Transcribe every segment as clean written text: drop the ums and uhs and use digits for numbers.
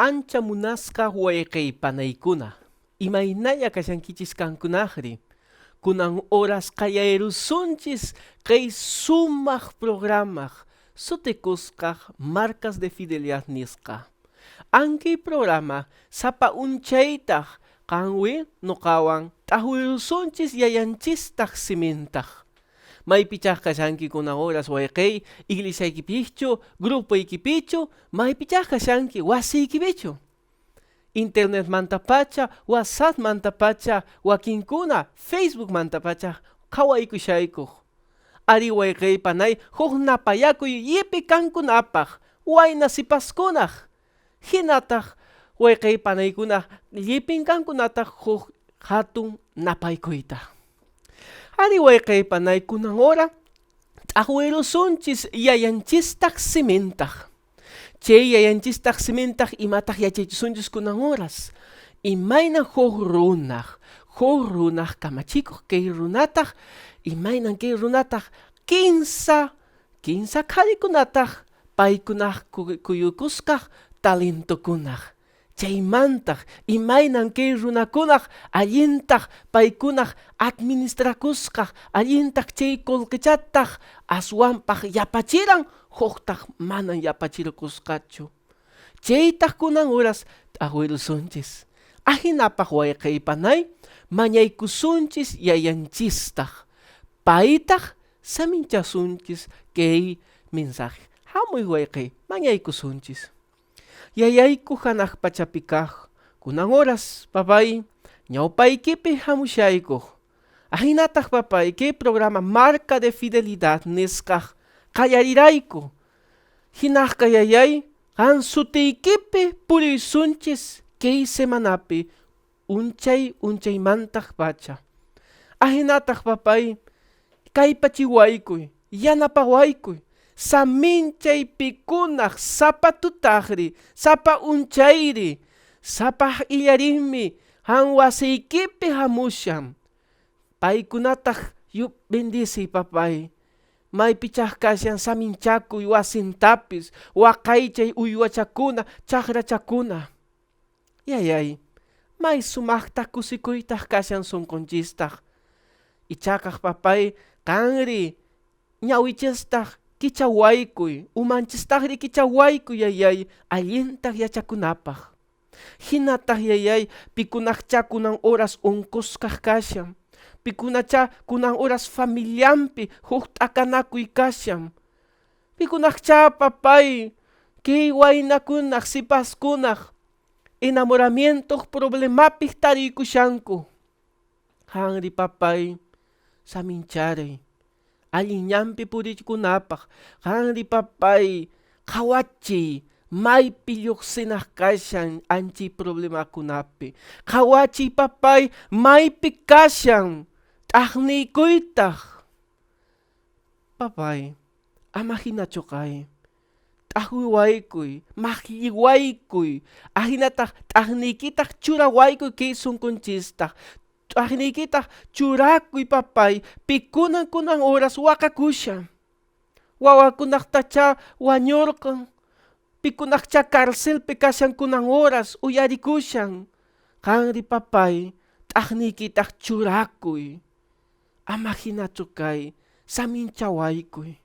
ancha munasqa wayqiypanaykuna imaynalla kashankichis kankunaqri kunan horas qallarusunchis kay sumaq programaq sutikusqaq marcas de fidelidad nisqa. Anki programa sapa unchaytaq kanwi nuqawan t'awirusunchis yayanchistaq simintaq. Maypichaq kashanki kunan horas wayqay iglesiaykipichu, grupuykipichu, maypichaq kashanki wasiykipichu. Internet mantapacha, WhatsApp mantapacha, wakinkuna, Facebook mantapacha, qhawaykushaykuq. Ari wayqaypanay huk napayakuy yipi kankunapaq, wayna sipaskunaq. Hinataq wayqaypanaykunaq yipin kankunataq huk hatun napaykuyta. Ari wayqaypanay kunan hora t'aqwirusunchis yayanchistaq simintaq. Chay yayanchistaq simintaq imataq yachaychisunchis kunan horas. Imaynan huk runaq kamachikuq kay runataq imaynan kay runataq kinsa qharikunataq paykunaq kuyukuskaq talentokunaq. Chaymantaq imaynan kay runakunaq allintaq paykunaq administrakuskaq allintaq chay qullqichataq aswanpaq yapachiran huqtaq manan yapachirukusqachu. Chaytaq kunan horas t'awirusunchis. Ahinapaq wayqaypanay mañaykusunchis yayanchistaq. Paytaq saminchasunchis kay mensaje. Hamuy wayqay mañaykusunchis. Yayayku hanaq pachapi kaq kunan horas papay ñawpaykipi hamushaykuq. Ahinataq papay kay programa marca de fidelidad nisqaq qallarirayku. Hinaqqa yayay qan sutiykipi puriysunchis kay semanapi unchaymantaq pacha. Ahinataq papay kaypachiwaykuy, yanapawaykuy. Saminchay pikunaq sapa tutaqri, sapa unchayri, sapa illarinmi han wasiykipi hamusham. Paykunataq bendisi papay. Maypichaq kashan saminchakuy wasintapis, waqaychay uywachakuna, chaqrachakuna. Yayay, may sumaqtaq kusikuytaq kashan sunqunchistaq. Ichaqaq papay kanri ñawichistaq kichawaykuy, umanchistaqri kichawaykuy yayay, allintaq yachakunapaq. Hinataq yayay, pikunaqcha kunan horas unkusqaq kashan. Pikunacha kunan horas familiampi huk t'akanakuy kashan. Pikunaqcha papay, kay waynakunaq sipaskunaq enamoramientoq problemapik tarikushanku. Hanri papay, samincharay. Alliñampi purikunapaq, hanri papay, qhawachiy, maypi lluqsinaq kashan anchi problemakunapi. Qhawachiy papay, maypi kashan t'aqniykuytaq. Papay, ama hinachu kay. T'aqwiwaykuy, maqlliwaykuy, ahinataq t'aqniykitaq churawaykuy kay sunqunchistaq. T'aqniykitaq churakuy papay, pikunan kunan horas waqakusha. Wawakunaqtacha wañurqan, pikunaqcha karcelpi kashan kunan horas uyarikushan. Qanri papay, t'aqniykitaq churakuy. Ama hinachu kay, saminchawaykuy.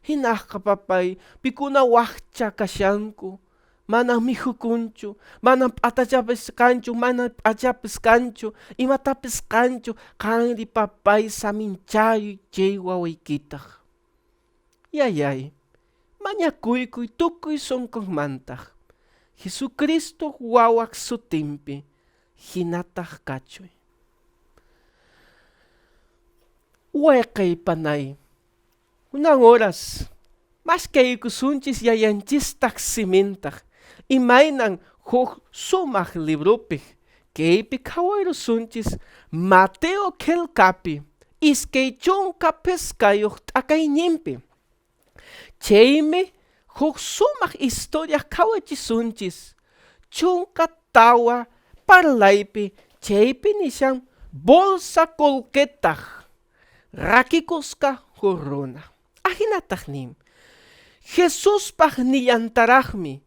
Hinaqqa papay, pikuna waqcha kashanku. Manam mihukunchu, manam p'atachapis kanchu, manam p'achapis kanchu, imatapis kanchu, kanri papay saminchayu chay wawaykitaq. Yayay, mañakuykuy tukuy sunqunmantaq. Jesucristo wawaq sutinpi, hinataq kachuy. Wayqaypanay, kunan horas, maskaykusunchis yayanchistaq simintaq. Imaynan huk sumaq librupi, kaypi qhawayrusunchis Mateo qillqapi, iskay chunka piskayuq t'akayninpi. Chaymi huk sumaq historia qhawachisunchis, chunka tawa parlaypi, chaypi nishan bolsa qullqitaq, rakikusqa huk runa. Ahinataq nin, Jesuspaq nillantaraqmi,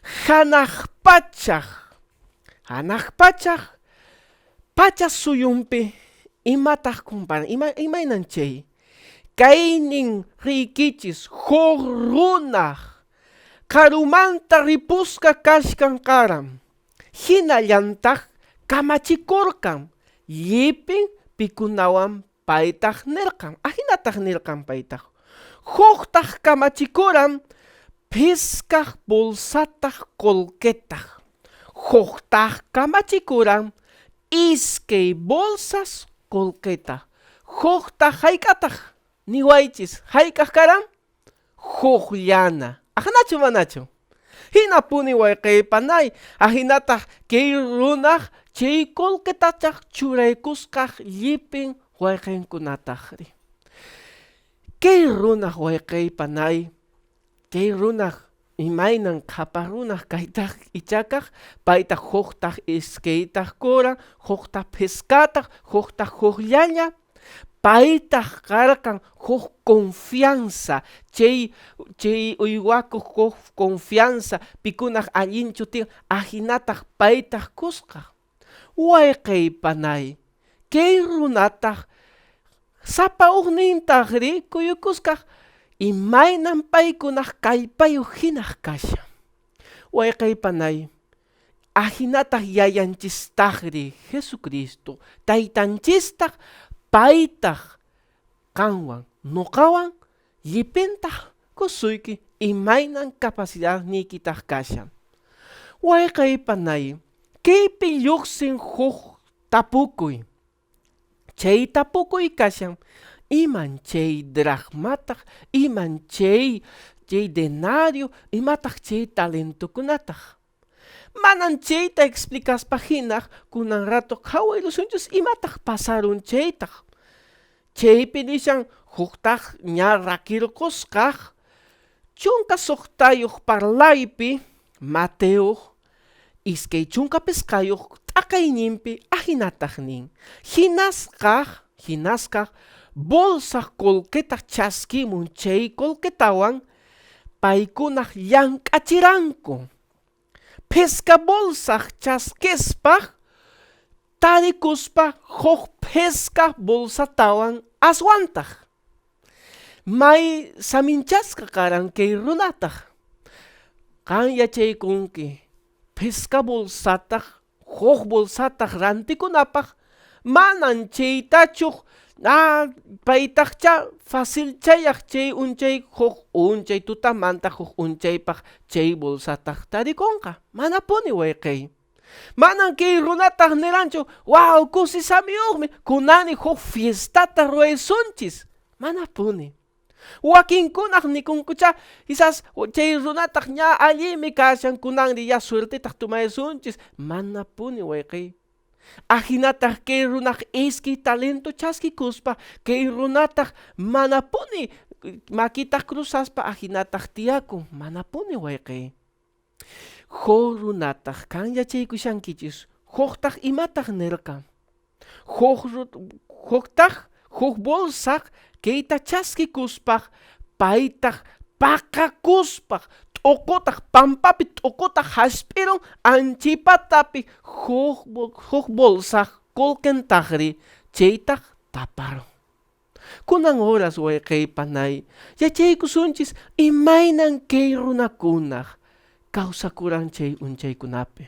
Hanaq pachak suyumpi imataq kumpan imaynan chay kaynin rikichis huk runaq karumanta ripusqa kashkan karam hinallantaq kamachikurkan llipin pikunawan paytaq nirqan hinataq nirqan paytaq huqtaq kamachikuran piskaq bolsataq qullqitaq huqtaq kamachikuran iskay bolsas qullqitaq huqtaq hayk'ataq niwaychis hayk'aq karan huqllana nachu manachu hinapuni wayqiypanay hinataq kay runaq chay qullqitachaq churaykusqaq llipin wayqinkunataqri kay runaq wayqiypanay kay runaq imaynan qhapaq runaq kaytaq ichakaq paytaq huqtaq iskaytaq kuran huqtaq piskataq huqtaq huqllalla paytaq karqan huk confianza chay uywakuq huk confianza pikunaq allinchu tiyan hinataq paytaq kusqa wayqiypanay kay runataq sapa huknintaqri kuyukuskaq imaynan paykunaq kallpayuq hinaq kasha wayqiypanay hinataq yayanchistaqri Jesucristo taytanchistaq paytaq qanwan nuqawan llipintaq kusuyki imaynan capacidad niykitaq kashan wayqiypanay kaypi lluqsin huk tapukuy chay tapukuy kashan iman chay dracmataq iman chay denario imataq chay talentukunataq manan chayta explicaspa hinaq kunan rato qhawaylusunchus imataq pasarun chaytaq chaypi nishan huqtaq ña rakirqusqaq chunka suqtayuq parlaypi Mateo iskay chunka pisqayuq t'aqayninpi hinataq nin hinasqaq bolsaq qullqitaq chaskimun chay qullqitawan paykunaq llank'achiranku pesca bolsaq chaskispaq tarikuspa huk pesca bolsatawan aswantaq may saminchasqa karan kay runataq qan yachaykunki pesca bolsataq huk bolsataq rantikunapaq manan chaytachuq paytaqcha fácil chayaq chay unchay huk unchay tutamanta huk unchaypaq chay bolsataq tarikunqa manapuni wayqiy manan kay runataq niranchu wow kusisamiyuqmi kunani huk fiestata ruwaysunchis manapuni wakinkunaq nikunkucha quizás chay runataq ña allimi kashan kunanri ya suertetaq tumaysunchis manapuni wayqiy hinataq kay runaq iskay talento chaskikuspa kay runataq manapuni makitaq cruzaspa hinataq tiyakun manapuni wayqiy huk runataq kan yachaykushankichis huqtaq imataq nirqan huqtaq huk bolsaq kayta chaskikuspaq paytaq paqakuspaq t'uqutaq pampapi t'uqutaq hasp'irun anchipatapi huk bolsaq qullqintaqri chaytaq taparun kunan horas wayqiypanay yachaykusunchis imaynan kay runakunaq kawsakuran chay unchaykunapi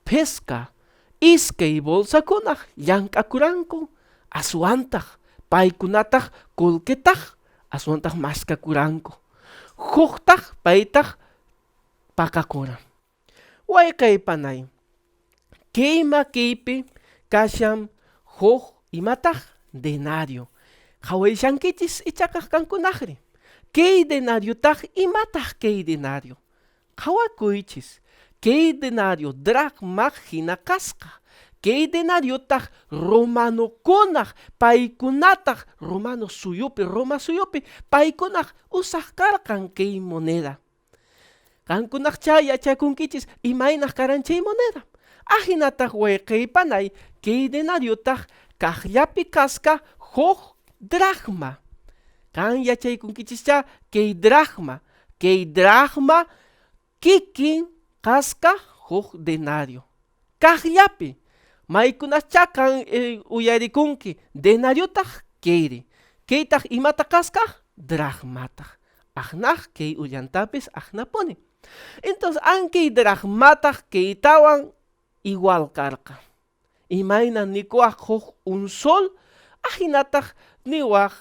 pesca iskay bolsakunaq llank'akuranku aswantaq paykunataq qullqitaq aswantaq maskakuranku huqtaq paytaq paqakuran wayqiypanay kay makiypi kashan huk imataq denario qhawayshankichis ichaqaq kankunaqri kay denariotaq imataq kay denario qhawakuychis kay denario dracmaq hina kasqa kay denariotaq romanukunaq paykunataq Roma suyupi paykunaq usaq karqan kay moneda qankunaqcha yachakunkichis imaynaq karan chay moneda hinataq wayqiypanay kay denariotaq kaqllapi kasqa huk dracma kan yachaykunkichischa kay dracma kikin kasqa huk denario. Kaqllapi maykunacha kan uyarikunki denariotaq kayri. Kaytaq imata kasqa drachmataq. Ajnaq kay ullantapis ajnapuni. Entonces ankay drachmataq kaytawan igual karqa. Imayna nikuaq huk unsol ajinataq niwaq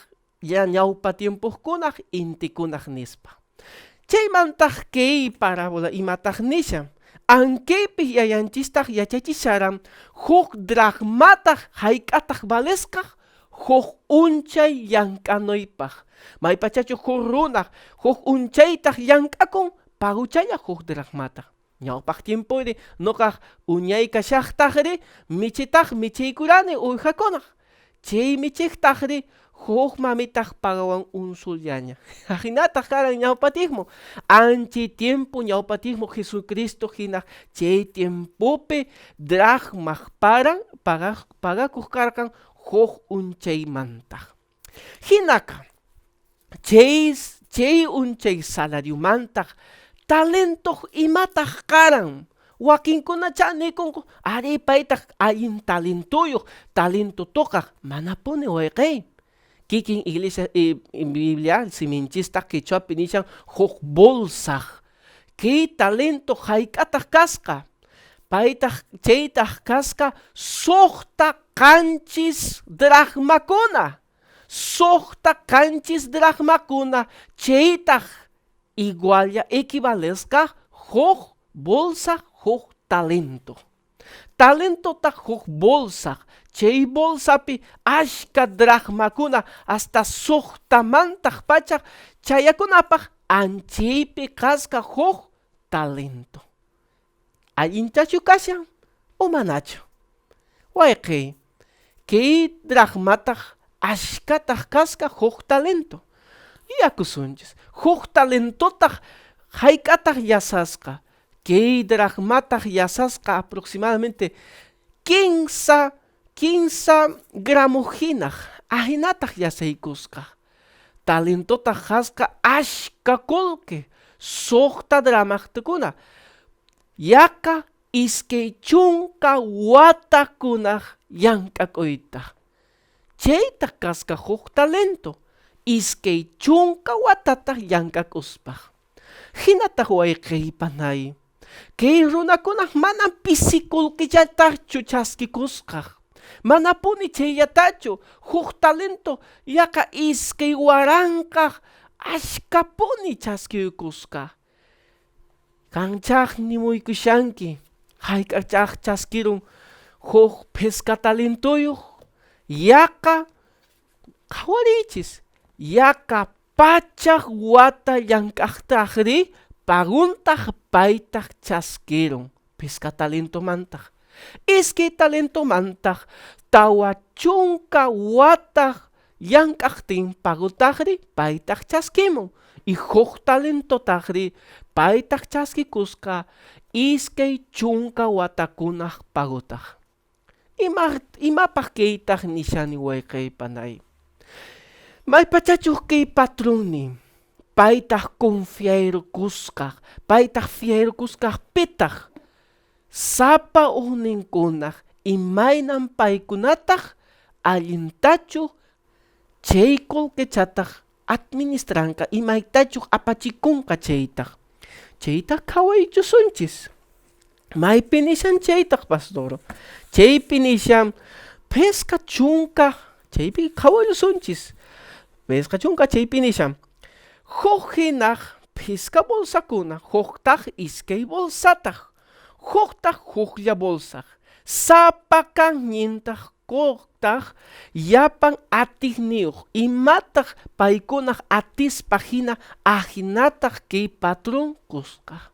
ya ñawpa tiempuskunaq intikunaq nispa. Chaymantaq kay parábola imataq nisha. Ankaypis yayanchistaq yachachisharan huk drachmataq hayk'ataq valesqaq huk unchay llank'anuypaq. Maypachachu huk runaq huk unchaytaq llank'akun paguchaya huk drachmataq. Ñawpaq tiempuyri nuqaq uñay kashaqtaqri michitaq michiykurani uyhakunaq. Chay michiqtaqri huk mamitaq pagawan unsullaña. Ajinataq karan ñawpatijmu. Anchi tiempo ñawpatijmu Jesucristo hinaq chay tiempopi drachmaq pagakuq karqan huk unchaymantaq. Hinaka chay unchay salariumantaq talento imataq karan. Wakinkunacha nikunku ari paytaq allin talentuyuq talento tuqaq manapuni wayqay. Kikin iglesia Biblia siminchistaq quichuapi nishan huk bolsaq. Kay talento hayk'ataq kasqa. Paytaq chaytaq kasqa suqta qanchis drachmakuna. Suqta qanchis drachmakuna chaytaq igualya equivalesqa huk bolsa huk talento. Talento taq huk bolsa. Chay bolsapi ashka drachmakuna hasta suqtamantaq pachaq chayakunapaq anchaypi kasqa huk talento. Allintachu kashan o manachu. Wayqay kay drachmataq ashkataq kasqa huk talento. Yakusunchis huk talentotaq hayk'ataq yasasqa. Kay drachmataq yasasqa aproximadamente 15 gramos hinaq ajinataq yasaykusqa. Talentotaq kasqa ashka qullqi suqta dramaqtukuna. Yaka iskay chunka watakunaq llank'ak'uytaq. Chaytaq kasqa huk talento. Iskay chunka watataq llank'akuspaq. Hinataq wayqay panay. Kay runakunaq manan pisikulqillataqchu chaskikusqaq. Manapuni chayllatachu huk talento yaka iskay waranqaq ashkapuni chaskiykusqa. Kanchaq nimuykushanki hayk'achaq chaskirun huk pesca talentuyuq yaka qhawarichis yaka pachaq wata llank'aqtaqri paguntaq paytaq chaskirun pesca talentomantaq. Iskay talentomantaq tawa chunka wataq llank'aqtin pagutaqri paytaq chaskimun. Y huk talentotaqri paytaq chaskikusqa iskay chunka watakunaq pagutaq. Imapaq kaytaq nishani wayqay panay. Maypachachuq kay patrunnin paytaq confiayrukusqaq, paytaq fiayrukusqaq pitaq sapa uhninkunaq imaynan paykunataq allintachu chay qullqichataq administranqa imaytachuq apachikunqa chaytaq. Chaytaq qhawaychusunchis. Maypi nishan chaytaq pastor. Chaypi nishan pesca chunka chaypi qhawayusunchis. Pesca chunka chaypi nishan huk hinaq pesca bolsakuna huktaq iskay bolsataq. Huktaq huklla bolsaq. Sapa kanñintaq kuqtaq yapan atiqniyuq imataq paykunaq atispa hina ajinataq kay patrón kusqa.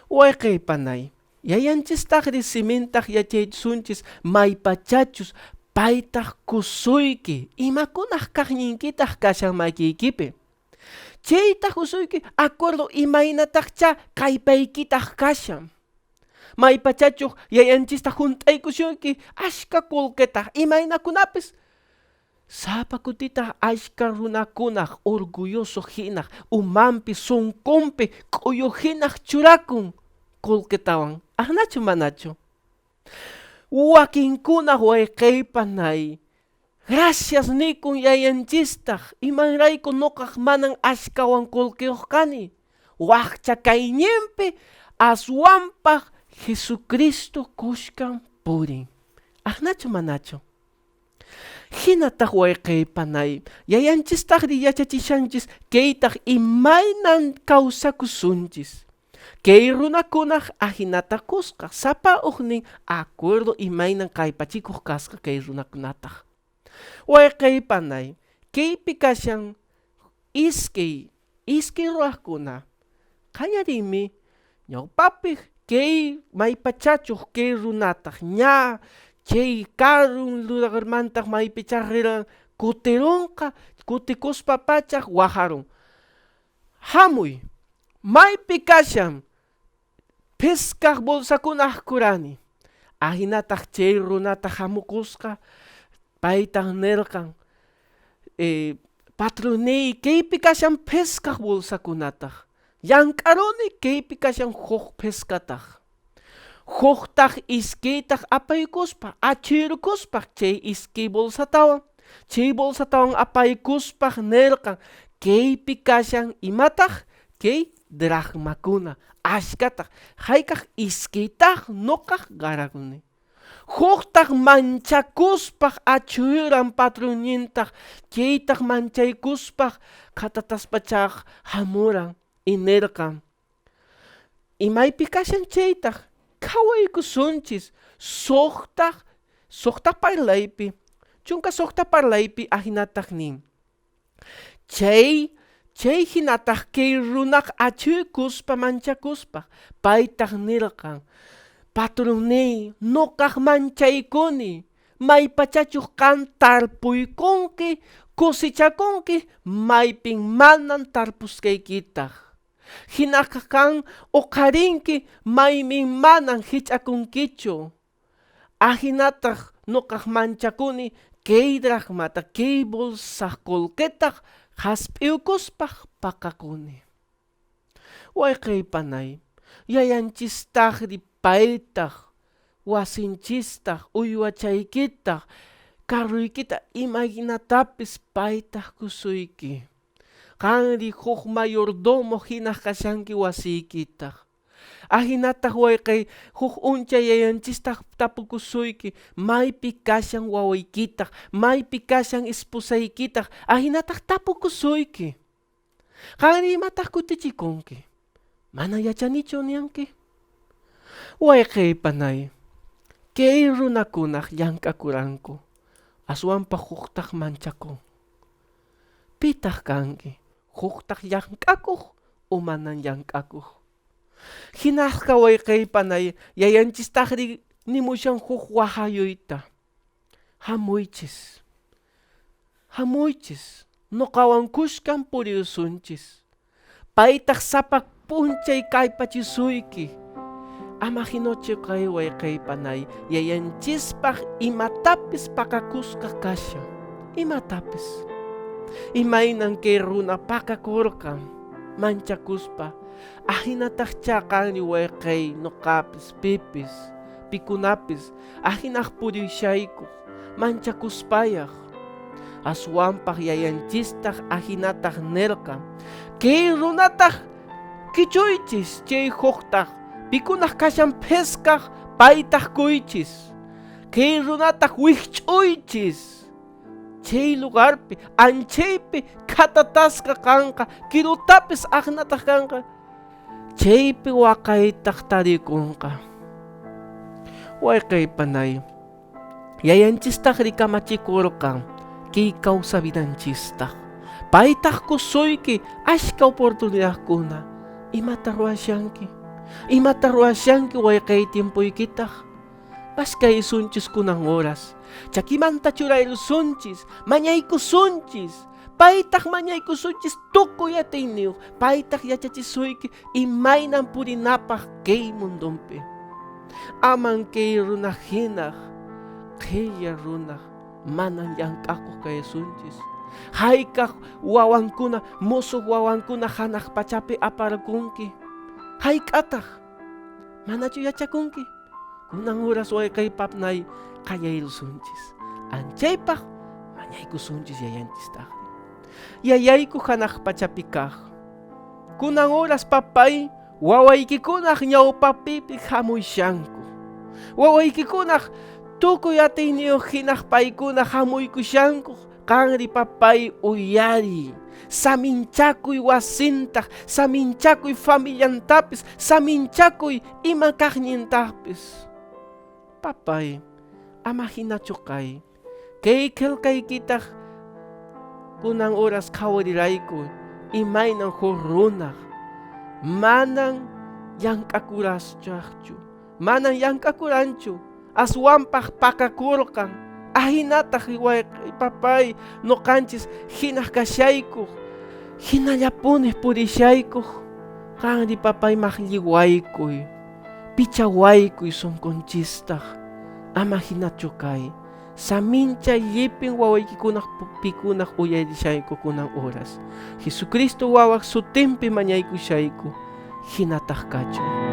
Wayqay panay yayanchistaqri simintaq yachaysunchis maypachachus paytaq kusuyki imakunaq kaqninkitaq kashan maykiykipi. Chaytaq usuyki acuerdo imaynataqcha kaypaykitaq kashan. Maypachachuq yayanchistaq junt'aykushunki ashka qullqitaq imaynakunapis sapa kutitaq ashka runakunaq orgulloso hinaq umanpi sunqunpi k'uyu hinaq churakun kolketawan. Ahnachu manachu. Wakinkuna waykaypanay. Gracias nikun yayanchistaq. Imanrayku nuqaq manan ashkawan kolkeuqkani. Wakcha kayninpi aswanpaq Jesucristo kushkan purin. Ahnachu manachu. Hinataq waykaypanay. Yayanchistaqri yachachishanchis kaytaq imaynan kawsakusunchis. Kay runakunaq ahinatakusqa sapa uqnin acuerdo imaynan kaypachikuq kasqa kay runakunataq. Waykaypanay kaypi kashan iskay ruaqkuna qañarimi ñawpapik kay maypachachuq kay runataq ña chay karun lugarmantaq maypichaq riran kutirunqa kutikuspa pachaq wajarun. Hamuy maypi kashan pescaq bolsakunaq kurani. Ahinataq chay runata hamukusqa paytaq nirqan patroney kaypi kashan pescaq bolsakunataq. Llank'aruni kaypi kashan huk pescataq. Huqtaq iskaytaq apaykuspa achirkuspaq chay iskay bolsatawan. Chay bolsatawan apaykuspaq nirqan kaypi kashan imataq kay drachmakuna ashkataq haykaq iskaytaq nuqaq garakuni. Huqtaq manchakuspaq achuran patronnintaq chaytaq manchaykuspaq qatataspachaq hamuran inirqan. Imaypi kashan chaytaq kawaykusunchis suqtaq parlaypi. Chunka suqtaq parlaypi ahinataq nin. Chay hinataq kay runaq achuykuspa manchakuspaq paytaq nirqan. Patronney nuqaq manchaykuni maypachachuq kan tarpuykunki kusichakunki maypin manan tarpuskaykitaq. Hinaqa kan uqarinki maymin manan hich'akunkichu. Ahinataq nuqaq manchakuni kay drachmata kay bolsaq kolketaq hasp'iwkuspaq paqakuni. Waykaypanay yayanchistaqri paytaq wasinchistaq uywachaykitaq karruykita imaynatapis paytaq kusuyki. Qanri huk mayordomo hinaq kashanki wasiykitaq. Ahinataq waykay huk unchay yayanchistaq tapukusuyki maypi kashan wawaykitaq, maypi kashan esposaykitaq ahinataq tapukusuyki. Qanri imataq kutichikunki. Mana yachanichu niyanki. Waykaypanay kay runakunaq llank'akuranku aswanpa huqtaq manchakun. Pitaq kanki? Huqtaq llank'akuq o manan llank'akuq? Hinasqa waykaypanay yayanchistaqri nimushan huk wahayuyta. Hamuychis nuqawan kushkan puriusunchis. Paytaq sapa punchay kaypachisuyki. Ama hinochu kay waykaypanay yayanchispaq imatapis pakakusqa kashan. Imatapis. Imaynan kay runa pakakurqan manchakuspa. Ahinataq chaqanri waykay nuqapis pipis pikunapis ahinaq purishaykuq manchakuspayaq. Aswanpaq yayanchistaq ahinataq nirqan. Kay runataq kichuychis chay huqtaq pikunaq kashan pescaq paytaq kuychis. Kay runataq wikch'uychis. Chay lugarpi anchaypi katatasqa kanqa kirutapis ahnataq kanqa. Chaypi waqaytaq tarikunqa. Waykaypanay yayanchistaqri kamachikurqan kay kawsavidanchistaq. Paytaq kusuyki ashka oportunidadkuna. Imata ruwashanki? Imata ruwashanki waykay timpuykitaq? Paskaysunchis kunan horas. Chakimanta churayrusunchis, mañaykusunchis. Paytaq mañaykusunchis tukuy atayniyuq. Paytaq yachachisuyki imaynan purinapaq kay mundunpi. Aman kay runaq hinaq, qilla runaq manan llank'akuq kaysunchis. Haykaq wawankuna, musuq wawankuna hanaq pachapi aparkunki. Hayk'ataq manachu yachakunki. Kunan horas waykay papnay qayayrusunchis. Anchaypaq mañaykusunchis yayanchis taqri. Yayayku hanaq pachapi kaq. Kunan horas papay wawaykikunaq ñawpapipi hamuyshanku. Wawaykikunaq tukuy atiyniyuq hinaq paykuna hamuykushanku. Qanri papay uyari. Saminchakuy wasintaq, saminchakuy familiantapis, saminchakuy ima kaqñintaqpis. Papay, ama hinachu kay. Kay qillqaykitaq kunan horas qhawarirayku imaynan huk runaq manan llank'akurashaqchu, manan llank'akuranchu, aswanpaq pakakurqan. Ahinataq papay nuqanchis hinaq kashaykuq, hinallapuni purishaykuq. Qanri papay maqlliwaykuy, pichawaykuy sunqunchistaq. Ama hinachu kay. Samincha llipin wawaykikunaq pupikunaq uyarishayku kunan horas. Jesucristo wawaq sutinpi mañaykushayku. Hinataq kachu.